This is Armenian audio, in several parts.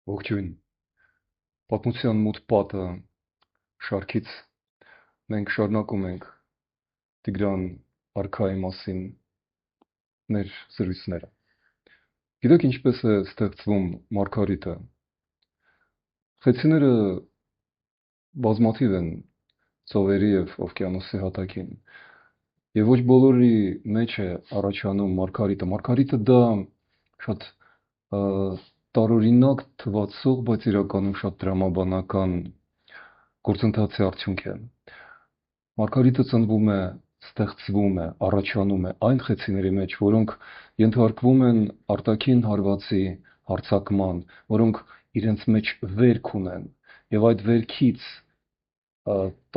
Ողջույն, պատմության մութ պատը շարքից մենք շարունակում ենք Տիգրան արքայի մասին մեր զրույցները։ Գիտեք ինչպես է ստեղծվում Մարգարիտը։ Խեցիները բազմաթիվ են ծովերի եւ օվկիանոսի հատակին։ Եվ ոչ բոլորի մեջ է առաջանում Մարգարիտը։ Մարգարիտը դա շատ տարօրինակ թվացող, բայց իրականում շատ դրամաբանական գործընթացի արդյունք է։ Մարգարիտը ծնվում է, ստեղծվում է, առաջանում է այն խեցիների մեջ, որոնք ենթարկվում են արտաքին հարվածի հարձակման, որոնք իրենց մեջ վերք ունեն, եւ այդ վերքից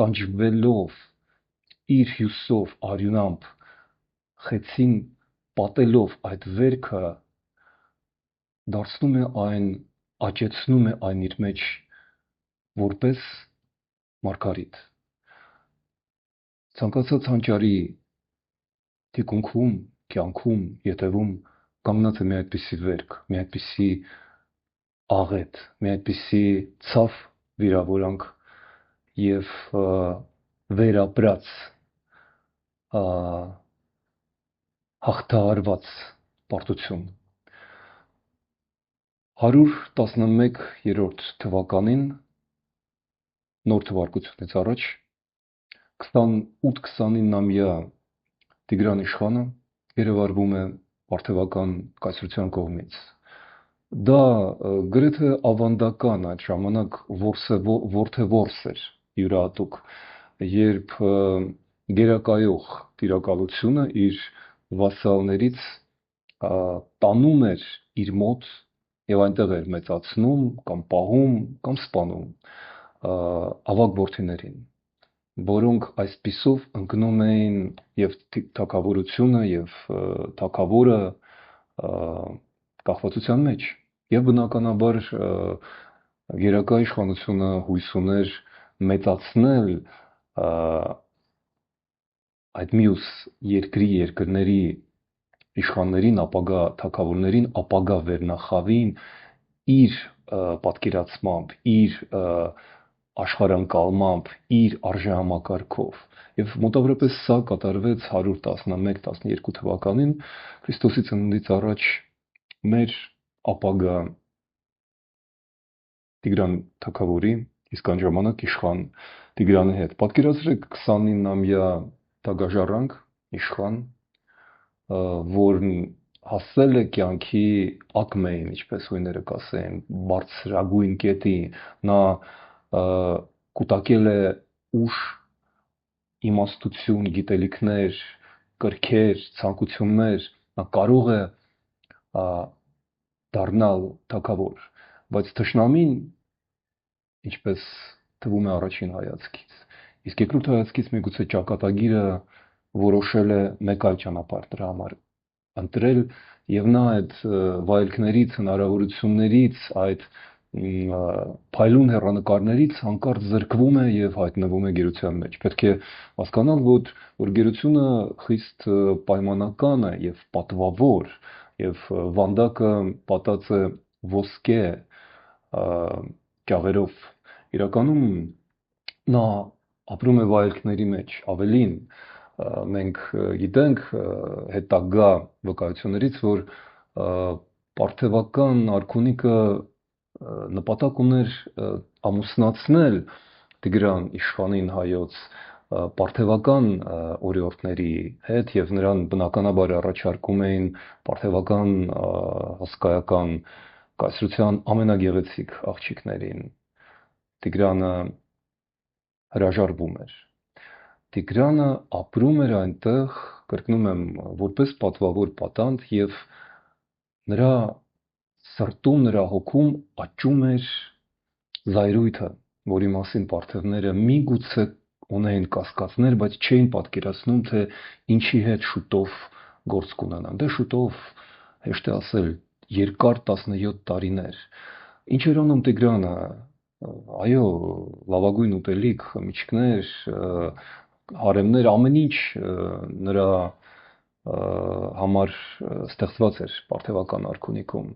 տանջվելով իր հյուսով, արյունամբ խեցին պատելով այդ վերքը դարձնում է այն, աճեցնում է այն իր մեջ որպես Մարգարիտ։ Ցանկացած հանճարի թիկունքում, կյանքում, ետևում կանգնած է մի այդպիսի վերք, մի այդպիսի աղետ, մի այդպիսի ցավ վիրավորանք եւ վերապրած հաղթահարված պարտություն։ 111-րդ թվականին նոր թվարկությունից առաջ 28-29-ամյա Տիգրան իշխանը երևարվում է պարթևական կայսրության կողմից։ Դա գրեթե ավանդական այդ ժամանակ որդևորս էր յուրահատուկ, երբ գերակայող տիրակալությունը իր վասալներից տանում էր իր մոտ եւ այնտեղ էր մեծացնում կամ պահում կամ սպանում ավագ որդիներին, որոնք այսպիսով ընկնում էին եւ թագավորությունը եւ թագավորը կախվածության մեջ եւ բնականաբար գերակա իշխանությունը հույս ուներ մեծացնել այդ մյուս երկրների իշխաններին, ապագա թագավորներին, ապագա վերնախավին իր պատկերացմամբ, իր աշխարհանկալմամբ, իր արժեհամակարգով։ Եվ մոտավորապես սա կատարվեց 111-12 թվականին Քրիստոսի ծնունդից առաջ մեր ապագա Տիգրան թագավորի, իսկ այն ժամանակ իշխան Տիգրանի հետ։ Պատկերացրեք 29-ամյա դագաժառանգ իշխան, որն հասել է կյանքի ակմեին, ինչպես հույները կասեն, բարձրագույն կետի, նա կուտակել է ուժ, իմաստություն, գիտելիքներ, կրքեր, ցանկություններ, նա կարող է դառնալ թագավոր, բայց թշնամին, ինչպես թվում է առաջին հայացքից, իսկ երկրորդ հայացքից միգուցե ճակատագիրը որոշել է մեկ այլ ճանապարհ դրա համար ընտրել եւ նա այդ վայելքներից, հնարավորություններից, այդ փայլուն հեռանկարներից հանկարծ զրկվում է եւ հայտնվում է գերության մեջ։ Պետք է հասկանալ, որ գերությունը խիստ պայմանական է եւ պատվավոր, եւ վանդակը պատած է ոսկե ճաղերով։ Իրականում նա ապրում է վայելքների մեջ, ավելին մենք գիտենք հետագա վկայություններից, որ պարթևական արքունիքը նպատակ ուներ ամուսնացնել Տիգրան իշխանին հայոց պարթևական օրիորդների հետ եւ նրան բնականաբար առաջարկում էին պարթևական հսկայական կայսրության ամենագեղեցիկ աղջիկներին։ Տիգրանը հրաժարվում էր։ Տիգրանը ապրում էր այնտեղ, կրկնում եմ, որպես պատվավոր պատանդ եւ նրա սրտում, նրա հոգում աճում էր զայրույթը, որի մասին պարթևները միգուցե ունեին կասկածներ, բայց չէին պատկերացնում, թե ինչի հետ շուտով գործ կունենան։ Դե շուտով, հեշտ է ասել, երկար 17 տարիներ։ Ինչ էր անում Տիգրանը։ Այո, լավագույն ուտելիք, խմիչքներ, հարեմներ, ամեն ինչ նրա համար ստեղծված էր պարթևական արքունիքում։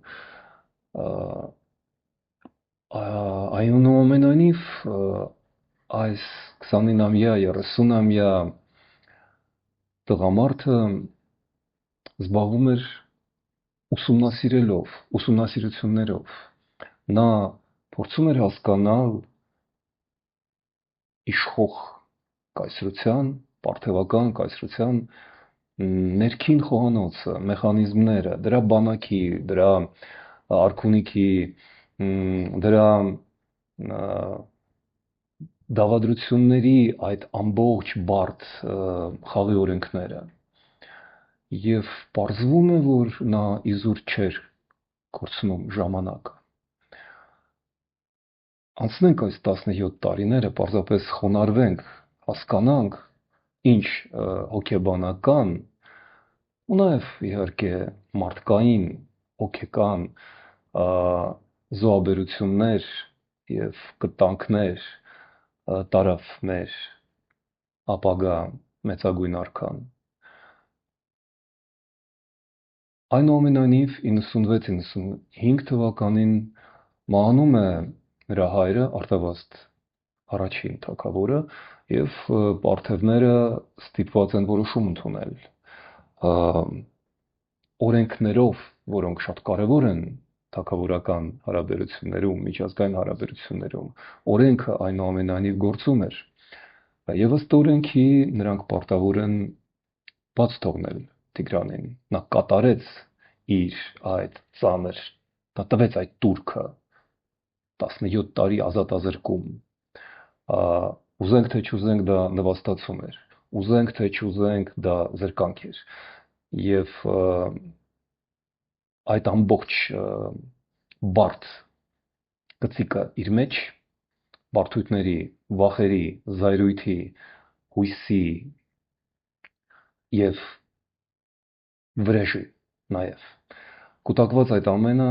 Այնուամենայնիվ այս 29-ամյա, 30-ամյա տղամարդը զբաղվում էր ուսումնասիրություններով։ Նա փորձում էր հասկանալ իշխող կայսրության, պարթևական կայսրության ներքին խոհանոցը, մեխանիզմները, դրա բանակի, դրա արքունիքի, դրա դավադրությունների այդ ամբողջ բարդ խաղի օրենքները։ Եվ պարզվում է, որ նա իզուր չէր կորցնում ժամանակը։ Անցնենք այս 17 տարիները, պարզապես խոնարհվենք, հասկանանք, ինչ հոգեբանական ու նաև իհարկե մարդկային, հոգեկան զոհաբերություններ եւ կտանքներ տարավ մեր ապագա մեծագույն արքան։ Այնուամենայնիվ 96-95 թվականին մահանում է նրա հայրը Արտավազդ առաջին թագավորը եւ պարթևները ստիպված են որոշում ընդունել օրենքներով, որոնք շատ կարևոր են թագավորական հարաբերություններում, միջազգային հարաբերություններում, օրենքը այնուամենայնիվ գործում էր եւ ըստ օրենքի նրանք պարտավոր են բաց թողնել Տիգրանին։ Նա կատարեց իր այդ ծանր, նա տվեց այդ турքը 17 տարի ազատազրկում։ Ուզենք թե չուզենք դա նվաստացում էր, ուզենք թե չուզենք դա զրկանք էր։ Եվ այդ ամբողջ բարդ գծիկը իր մեջ բարդույթների, վախերի, զայրույթի, հույսի եւ վրեժի նաեւ կուտակված այդ ամենը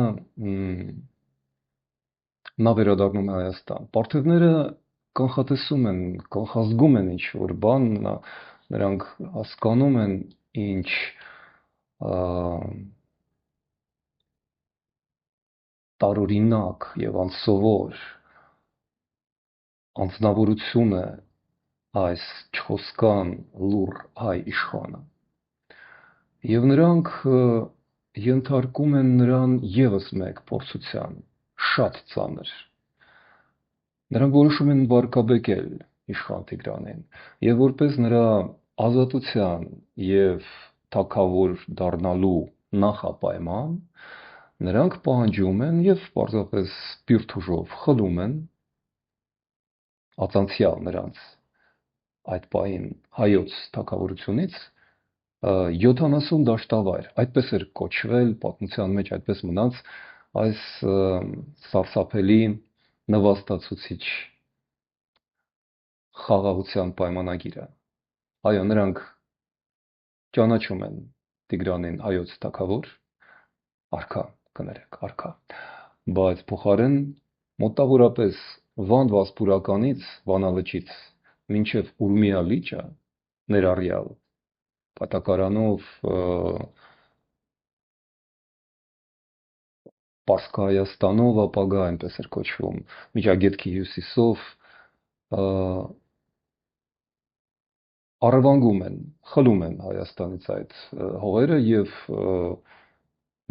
նա վերադառնում է Հայաստան։ Պարթևները կանխատեսում են, կանխազգում են ինչ որ բան, նրանք հասկանում են ինչ տարօրինակ եւ անսովոր անձնավորություն է այս չխոսքան լուռ հայ իշխանը։ Եվ նրանք ենթարկում են նրան եւս մեկ փորձության, շատ ծանր։ Նրանք որոշում են վարկաբեկել իշխան Տիգրանին եւ որպես նրա ազատության եւ թագավոր դառնալու նախապայման նրանք պահանջում են եւ պարզապես սպիրտ ուժով խլում են ածանցյալ նրանց այդ պահին հայոց թագավորությունից 70 դաշտավայր, այդպես էր կոչվել, պատմության մեջ այդպես մնաց այս սարսափելի նվաստացուցիչ խաղաղության պայմանագիրը։ Այո, նրանք ճանաչում են Տիգրանին հայոց թագավոր, արքա, կներեք, արքա, բայց փոխարեն մոտավորապես Վան Վասպուրականից, Վանալճից մինչև Ուրմիա լիճը ներառյալ պատակարանով Պարսկահայաստանով ապագա այնպես էր կոչվում, Միջագետքի հյուսիսով առևանգում են, խլում են Հայաստանից այդ հողերը եւ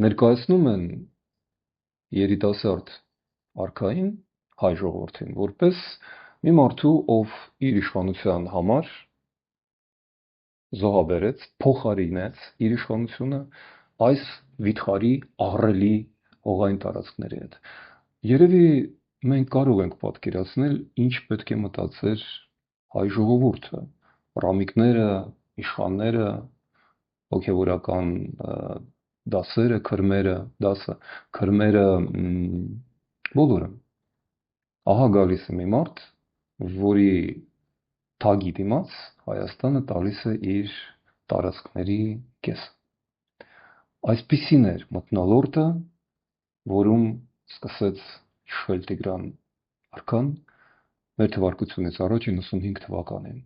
ներկայացնում են երիտասարդ արքային, հայ ժողովրդին, որպես մի մարդու, ով իր իշխանության համար զոհաբերեց, փոխարինեց իր իշխանությունը այս վիթխարի ահռելի հողային տարածքների հետ։ Երևի մենք կարող ենք պատկերացնել, ինչ պետք է մտածեր հայ ժողովուրդը, ռամիկները, իշխանները, հոգևորական դասերը, քրմերը, բոլորը։ Ահա գալիս է մի մարդ, որի թագի դիմաց Հայաստանը տալիս է իր տարածքների կեսը։ Այսպիսին էր մթնոլորտը, որում սկսեց իշխել Տիգրան արքան մեր թվարկությունից առաջ 95 թվականին։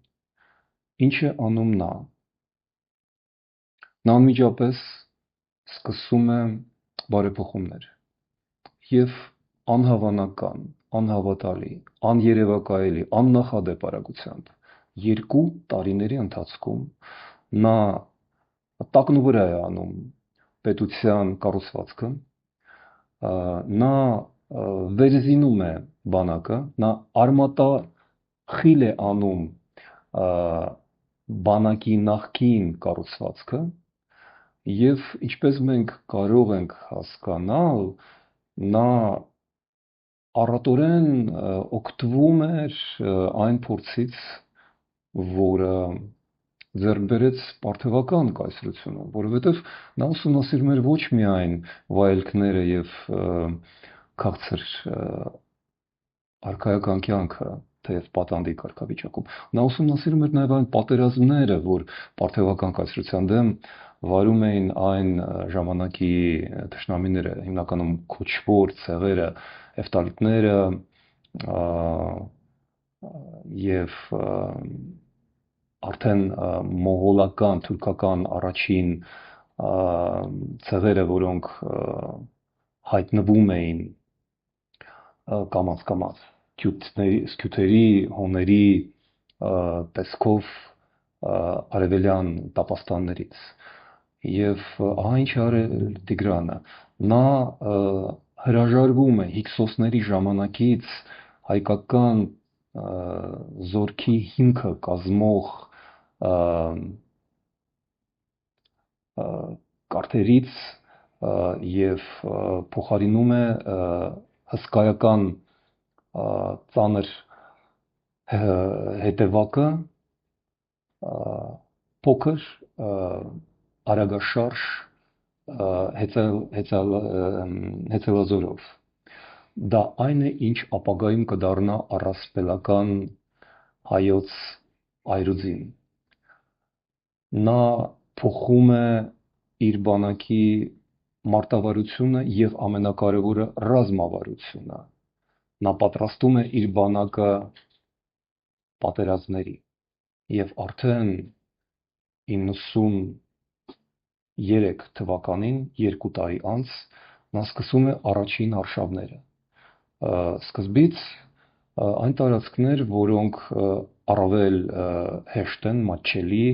Ինչ է անում նա։ Նա անմիջապես սկսում է բարեփոխումներ եւ անհավանական անհավատալի, աներևակայելի, աննախադեպ արագությամբ 2 տարիների ընթացքում նա տակնուվրա է անում պետության կառուցվածքը, նա վերզինում է բանակը, նա արմատախիլ է անում բանակի նախկին կառուցվածքը եւ ինչպես մենք կարող ենք հասկանալ, նա առատորեն օգտվում էր այն փորձից, որը ձեռք բերեց պարթևական կայսրությունը, որովհետև նա ուսումնասիրում էր ոչ միայն վայելքները եւ քաղցր արքայական կյանքը, թեև պատանդի կարգավիճակում, նա ուսումնասիրում էր նաև այն պատերազմները, որ պարթևական կայսրության դեմ վարում էին այն ժամանակի թշնամիները, հիմնականում քոչվոր ցեղերը, էֆտալիտները եւ արդեն մողոլական, թուրքական առաջին ցեղերը, որոնք հայտնվում էին կամաց սկյութերի, հոների տեսքով արևելյան տապաստաններից եւ ահա ինչ արել Տիգրանը, նա հրաժարվում է հիկսոսների ժամանակից հայկական զորքի հիմքը կազմող կարգերից եւ փոխարինում է հսկայական ծանր հետևակը փոքր արագաշարժ հեծելազորով։ Դա այն է, ինչ ապագայում կդառնա առասպելական հայոց այրուձին։ Նա փոխում է իր բանակի մարտավարությունը եւ ամենակարևորը ռազմավարությունը։ Նա պատրաստում է իր բանակը պատերազմների եւ արդեն 93 թվականին, 2 տարի անց, նա սկսում է առաջին արշավները։ Սկզբից այն տարածքներ, որոնք առավել հեշտ են, մատչելի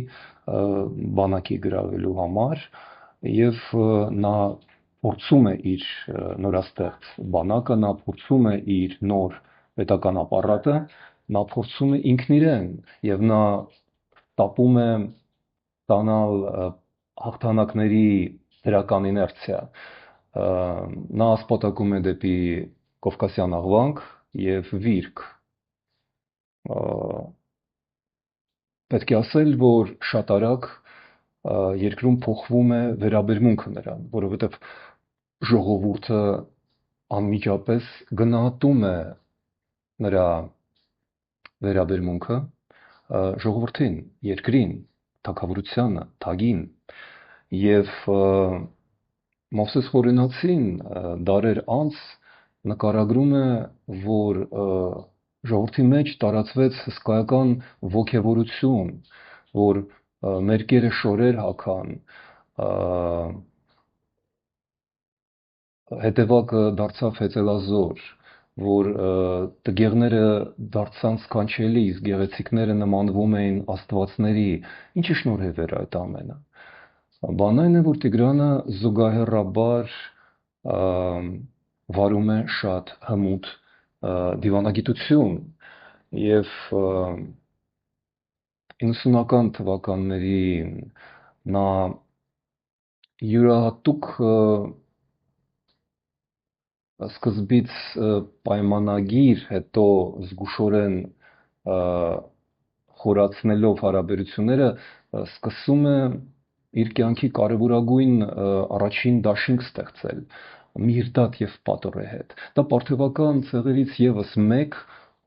բանակի գրավելու համար եւ նա փորձում է իր նորաստեղծ բանակը, նա փորձում է իր նոր պետական ապարատը, նա փորձում է ինքն իրեն եւ նա տապում է ստանալ հաղթանակների դրական իներցիա։ Նա ասպատակում է դեպի Կովկասյան աղվանք եւ Վիրք։ Պետք է ասել, որ շատ արագ երկրում փոխվում է վերաբերմունքը նրան, որովհետեւ ժողովուրդը անմիջապես գնահատում է նրա վերաբերմունքը ժողովրդին, երկրին, թագավորությանը, թագին եւ Մովսես Խորենացին դարեր անց նկարագրում է, որ ժողովրդի մեջ տարածվեց հսկայական ոգևորություն, որ մերկերը շորեր հագան, հետևակը դարձավ հեծելազոր, որ տգեղները դարձան սքանչելի, իսկ գեղեցիկները նմանվում էին աստվածների, ինչի շնորհիվ էր այդ ամենը։ Բանն այն է, որ Տիգրանը զուգահեռաբար վարում է շատ հմուտ դիվանագիտություն եւ 90-ական թվականներին նա յուրահատուկ սկզբից պայմանագիր, հետո զգուշորեն խորացնելով հարաբերությունները սկսում է իր կյանքի կարևորագույն առաջին դաշինք ստեղծել Միհրդադ եւ Պատորի հետ։ Դա պարթևական ցեղերից եւս մեկ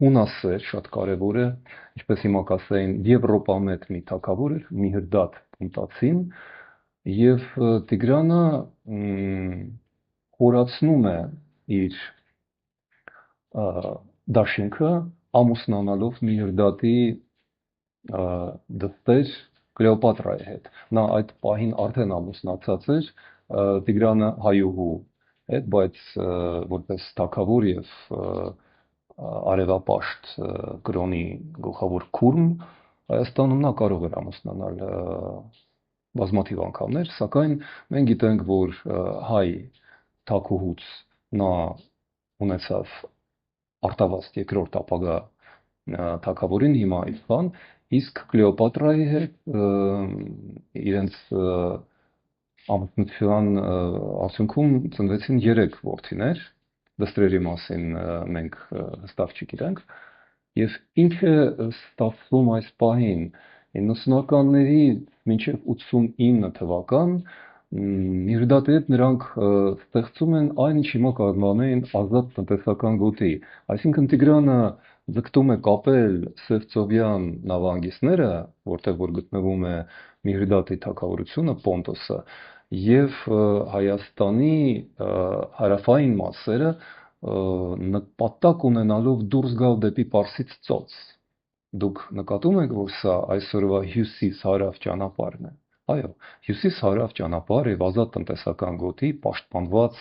հունասեր, շատ կարևոր է, ինչպես հիմա կասեին, եվրոպամետ մի թագավոր էր Միհրդադ Պունտացին եւ Տիգրանը խորացնում է իր դաշինքը ամուսնանալով Միհրդադի դստեր Կլեոպատրայի հետ։ Նա այդ պահին արդեն ամուսնացած էր Տիգրանը հայուհու հետ, բայց որպես թագավոր եւ արևապաշտ կրոնի գլխավոր քուրմ Հայաստանում նա կարող էր ամուսնանալ բազմաթիվ անգամներ, սակայն մենք գիտենք, որ հայ թագուհուց նա ունեցավ արտավազդ երկրորդ ապագա թագավորին հիմա Իլխան, իսկ Կլեոպատրայի հետ իրենց ամուսնության արդյունքում ծնվեցին 3 որդիներ, դստրերի մասին մենք հստակ չգիտենք, եւ ինչ է ստացվում այս պահին 90-ականների մինչև 89 թվական Միրդատի հետ նրանք ստեղծում են այն, ինչ հիմա կարող անեն ազատ տնտեսական գոտի, այսինքն Տիգրանը ձգտում է կապել Սևծովյան նավահանգիստները, որտեղ որ գտնվում է Միրդատի թագավորությունը, Պոնտոսը, եւ Հայաստանի հարավային մասերը նպատակ ունենալով դուրս գալ դեպի Պարսից ծոց։ Դուք նկատում եք, որ սա այսօրվա հյուսիս-հարավ ճանապարհն է։ Այո, հյուսիս-հարավ ճանապարհ եւ ազատ տնտեսական գոտի պաշտպանված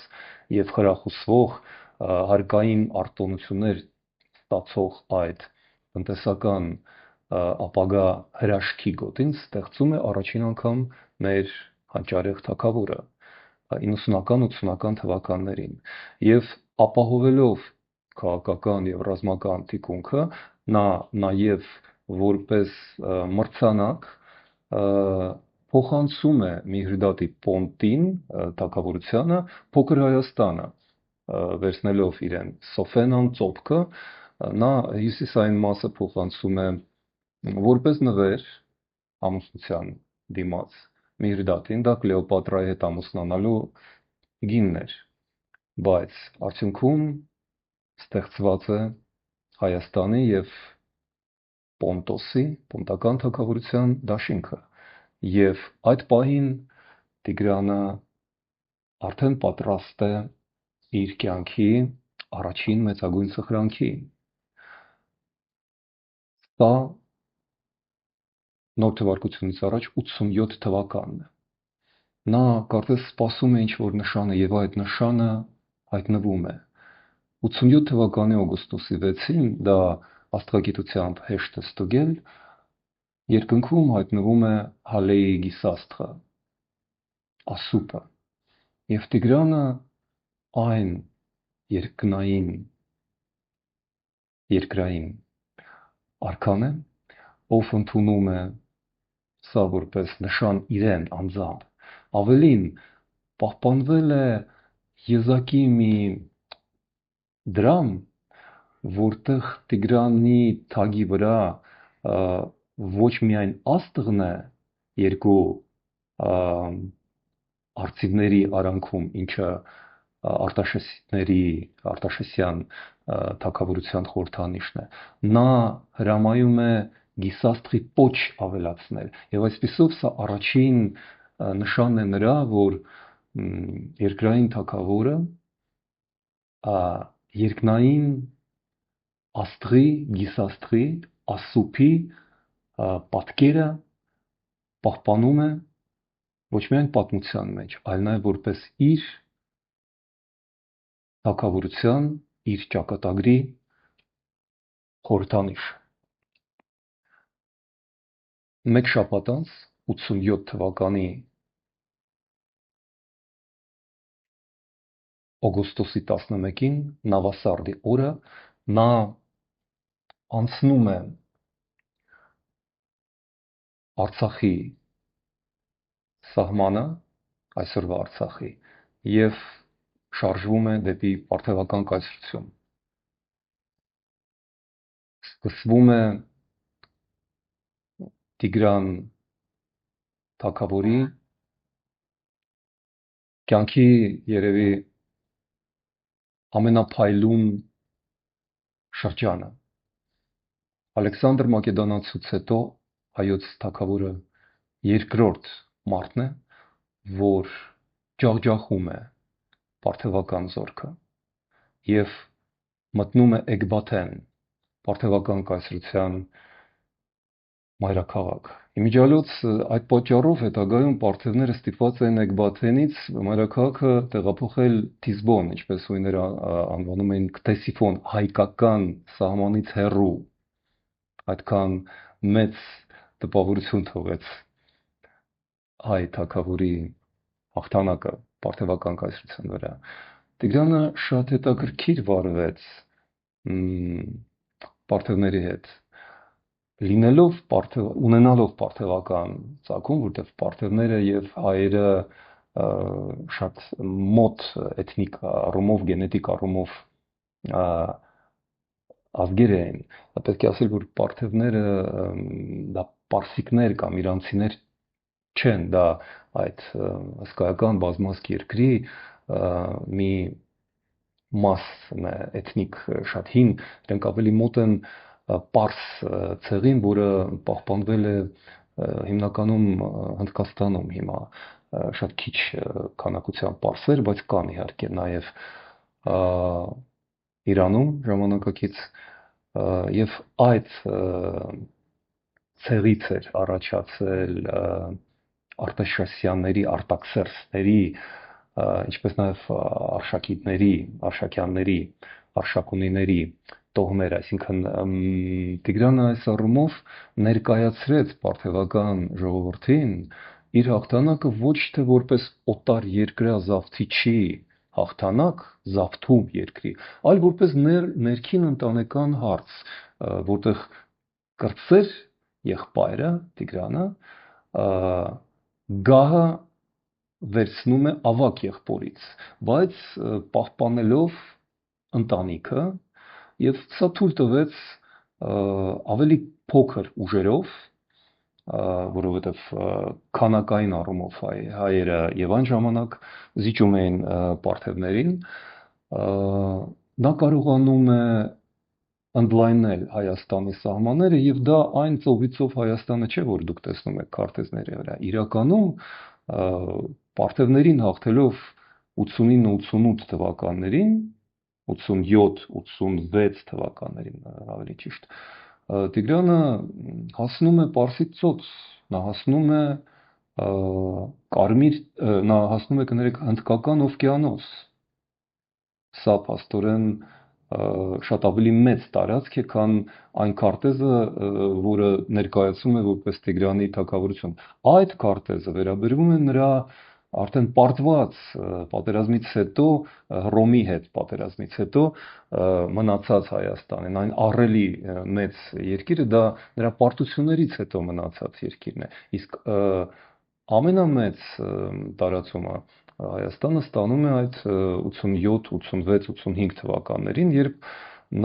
եւ խրախուսվող հարկային արտոնություններ ստացող այդ տնտեսական ապագա հրաշքի գոտին ստեղծում է առաջին անգամ մեր հանճարեղ թագավորը 90-ական 80-ական թվականներին եւ ապահովելով քաղաքական եւ ռազմական թիկունքը նա նաեւ որպես մրցանակ փոխանցում է Միրդատի Պոնտին թագավորությանը Փոքր Հայաստանը վերցնելով իրեն Սոֆենան ծոփքը նա հյուսիսային մասը փոխանցում է որպես նվեր ամուսնության դիմաց Միրդատին դա Կլեոպատրայի հետ ամուսնանալու գինն էր բայց արդյունքում ստեղծված է Հայաստանի եւ Պոնտոսի պոնտական թագավորության դաշինքը եւ այդ պահին Տիգրանը արդեն պատրաստ է իր կյանքի առաջին մեծագույն սխրանքի սա նոր թվարկությունից առաջ 87 թվականն է նա կարծես սպասում է ինչ-որ նշանը եւ այդ նշանը հայտնվում է 87 թվականի օգոստոսի 6-ին դա աստղագիտությամբ հեշտ է ստուգել երկնքում հայտնվում է Հալեի գիսաստղը ասուպը եւ Տիգրանը այն երկրային արքան է ով ընդունում է սա որպես նշան իրեն անձամբ ավելին պահպանվել է եզակի մի դրամ որտեղ Տիգրանի թագի վրա ոչ միայն աստղն է երկու արծիվների արանքում, ինչը Արտաշեսյան թագավորության խորհրդանիշն է, նա հրամայում է գիսաստղի պոչ ավելացնել եւ այսպիսով սա առաջին նշանն է նրա, որ երկրային թագավորը երկնային աստղի, գիսաստղի, ասուփի պատկերը պահպանում է ոչ միայն պատմության մեջ, այլ նաև որպես իր թագավորության, իր ճակատագրի խորհրդանիշ։ Մեկ շաբաթ անց 87 թվականի օգոստոսի 11-ին Նավասարդի օրը նա անցնում է Արցախի սահմանը, այսօրվա Արցախի, եւ շարժվում է դեպի Պարթևական կայսրություն։ Սկսվում է Տիգրան թագավորի կյանքի երևի ամենափայլուն շրջանը։ Ալեքսանդր Մակեդոնացուց հետո հայոց թագավորը երկրորդ մարդն է, որ ջախջախում է Պարթևական զորքը եւ մտնում է Էկբաթեն, Պարթևական կայսրության մայրաքաղաք Իմիջիալոց այդ պատճառով հետագայում պարթևները ստիպված են Էկբաթենից մայրաքաղաքը տեղափոխել Թիզբոն, ինչպես ուներ անվանում էին Կտեսիֆոն, հայկական սահմանից հեռու, այդքան մեծ տպավորություն թողեց հայ թագավորի հաղթանակը պարթևական կայսրության վրա։ Տիգրանը շատ հետաքրքիր վարվեց պարթևների հետ, ունենալով պարթևական ծագում, որտեղ պարթևները եւ հայերը շատ մոտ էթնիկ առումով, գենետիկ առումով ազգեր էին, պետք է ասել, որ պարթևները դա պարսիկներ կամ իրանցիներ չեն, դա այդ հսկայական բազմազգ երկրի մի մասն է, էթնիկ շատ հին, դրանք ավելի մոտ են պարս ցեղին, որը պահպանվել է հիմնականում Հնդկաստանում հիմա շատ քիչ քանակությամբ պարսեր, բայց կան իհարկե նաև Իրանում ժամանակակից եւ այդ ցեղից էր առաջացել Արտաշեսյանների, Արտաքսերսների, ինչպես նաև արշակիդների, արշակյանների, արշակունիների տոհմեր, այսինքն Տիգրանը այս առումով ներկայացրեց պարթևական ժողովրդին իր հաղթանակը ոչ թե որպես օտար երկրազավթիչի հաղթանակ, զավթում երկրի, այլ որպես ներքին ընտանեկան հարց, որտեղ կրտսեր եղբայրը Տիգրանը գահը վերցնում է ավակ եղբորից, բայց պահպանելով ընտանիքը եւ սա թույլ տվեց ավելի փոքր ուժերով, որովհետեւ քանակային առումով հայերը եւ այն ժամանակ զիջում էին պարթևներին, նա կարողանում է ընդլայնել Հայաստանի սահմանները եւ դա այն ծովիցով Հայաստանը չէ, որ դուք տեսնում եք քարտեզների վրա։ Իրականում պարթևներին հաղթելով 89-88 թվականներին, 87-86 թվականներին ավելի ճիշտ, Տիգրանը հասնում է Պարսից ծոց, նա հասնում է նա հասնում է կներեք Հնդկական օվկիանոս։ Սա փաստորեն շատ ավելի մեծ տարածք է, քան այն քարտեզը, որը ներկայացում է որպես Տիգրանի թագավորություն։ Այդ քարտեզը վերաբերվում է նրա արդեն պարտված պատերազմից հետո Հռոմի հետ պատերազմից հետո մնացած Հայաստանին, այն ահռելի մեծ երկիրը, դա նրա պարտություններից հետո մնացած երկիրն է։ Իսկ ամենամեծ տարածումը Հայաստանը ստանում է այդ 87, 86, 85 թվականներին, երբ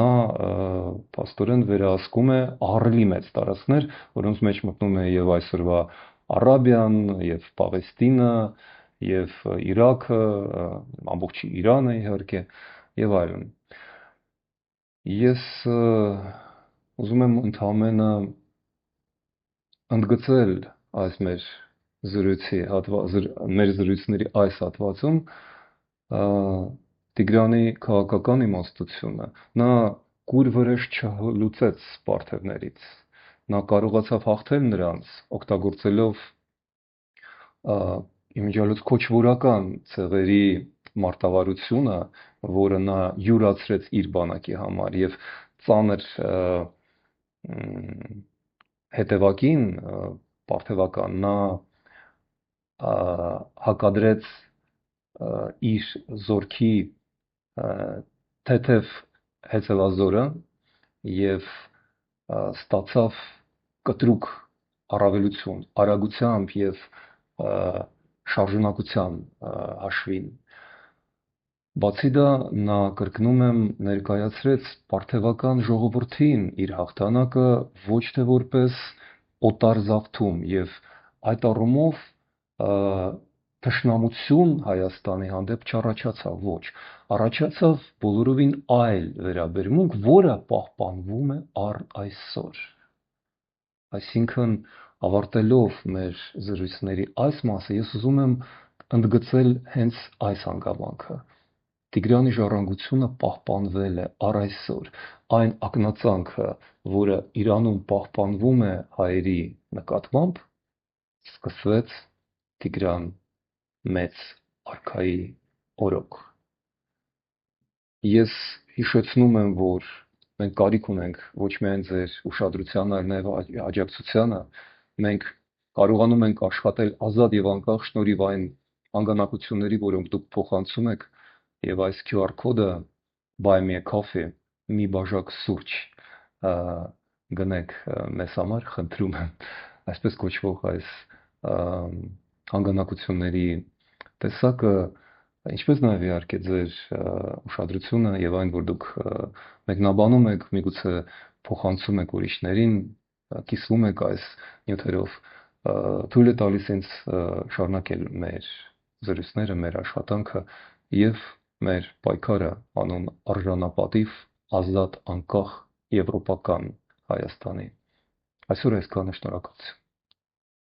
նա փաստորեն վերահսկում է ահռելի մեծ տարածքներ, որոնց մեջ մտնում է եւ այսօրվա Արաբիան, եւ Պաղեստինը, եւ Իրաքը, ամբողջ Իրանը իհարկե, եւ այլն։ Ես ուզում եմ ընդհանրապես ընդգծել այս մեր զրույցների այս հատվածում Տիգրանի քաղաքական իմաստությունը, նա կուր վրեժ չլուծեց պարթևներից, նա կարողացավ հաղթել նրանց, օգտագործելով իմիջիալոց քոչվորական ցեղերի մարտավարությունը, որը նա յուրացրեց իր բանակի համար եւ ծանր հետևակին պարթևական նա հակադրեց իր զորքի թեթև հեծելազորը եւ ստացավ կտրուկ առավելություն արագությամբ եւ շարժունակության հաշվին։ Բացի դա նա կրկնում եմ ներկայացրեց պարթևական ժողովրդին իր հաղթանակը ոչ թե որպես օտար զավթում եւ այդ առումով թշնամություն Հայաստանի հանդեպ չառաջացավ, ոչ, առաջացավ բոլորովին այլ վերաբերմունք, որը պահպանվում է առ այսօր։ Այսինքն ավարտելով մեր զրույցների այս մասը, ես ուզում եմ ընդգծել հենց այս հանգամանքը, Տիգրանի ժառանգությունը պահպանվել է առ այսօր։ Այն ակնածանքը, որը Իրանում պահպանվում է հայերի նկատմամբ, սկսվեց Տիգրան մեծ արքայի օրոք։ Ես հիշեցնում եմ, որ մենք կարիք ունենք ոչ միայն ձեր ուշադրությանը, այլ նաև աջակցությանը։ Մենք կարողանում ենք աշխատել ազատ եւ անկախ շնորհիվ այն անգանակությունների, որոնք դուք փոխանցում եք, եւ այս QR կոդը Buy Me a Coffee, մի բաժակ սուրճ գնեք մեզ համար, խնդրում եմ, այսպես կոչվող այս անգանակությունների տեսակը, ինչպես նաև իհարկե ձեր ուշադրությունը եւ այն, որ դուք մեկնաբանում եք, միգուցե փոխանցում եք ուրիշներին, կիսվում եք այս նյութերով, թույլ է տալիս ինձ շարունակել մեր զրույցները, մեր աշխատանքը եւ մեր պայքարը անում արժանապատիվ, ազատ, անկախ եվրոպական Հայաստանի։ Այսօր այսքանը, շնորհակալություն։